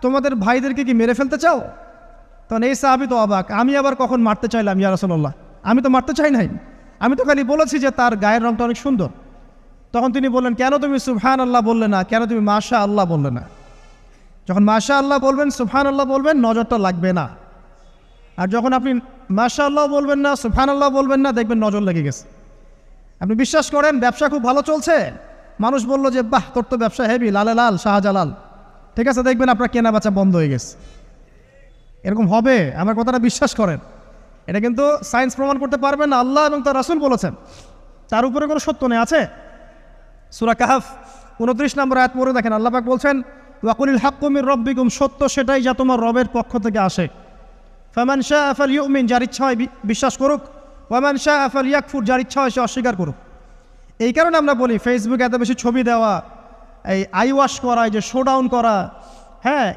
তোমাদের ভাইদেরকে কি মেরে ফেলতে চাও? তখন এই সাহাবী তো অবাক, আমি আবার কখন মারতে চাইলাম ইয়া রাসূলুল্লাহ? আমি তো মারতে চাই নাই, আমি তো খালি বলেছি যে তার গায়ের রংটা অনেক সুন্দর। তখন তিনি বললেন, কেন তুমি সুবহানাল্লাহ বললে না, কেন তুমি মাশাআল্লাহ বললে না? যখন মাশাআল্লাহ বলবেন, সুবহানাল্লাহ বলবেন, নজরটা লাগবে না। আর যখন আপনি মাশাআল্লাহ বলবেন না, সুবহানাল্লাহ বলবেন না, দেখবেন নজর লেগে গেছে। আপনি বিশ্বাস করেন ব্যবসা খুব ভালো চলছে, মানুষ বলল যে বাহ তোর তো ব্যবসা হেভি, লালে লাল শাহজালাল, ঠিক আছে, দেখবেন আপনার কেনা বেচা বন্ধ হয়ে গেছে। এরকম হবে, আমার কথাটা বিশ্বাস করেন। এটা কিন্তু সায়েন্স প্রমাণ করতে পারবেন না, আল্লাহ এবং তার রাসূল বলেছেন, তার উপরে কোনো সত্য নেই। আছে সূরা কাহফ 29 নম্বর আয়াত পড়ে দেখেন, আল্লাহ পাক বলছেন, ওয়াকুলিল হাক্কু মির রাব্বিকুম, সত্য সেটাই যা তোমার রবের পক্ষ থেকে আসে। ফামান শাআ ফালইউমিন, যার ইচ্ছা হয় বিশ্বাস করুক, ওয়ামান শাআ ফালইয়াকফুর, যার ইচ্ছা হয় সে অস্বীকার করুক। এই কারণে আমরা বলি ফেসবুকে এত বেশি ছবি দেওয়া, এই আই ওয়াশ করা, এই যে শোডাউন করা, হ্যাঁ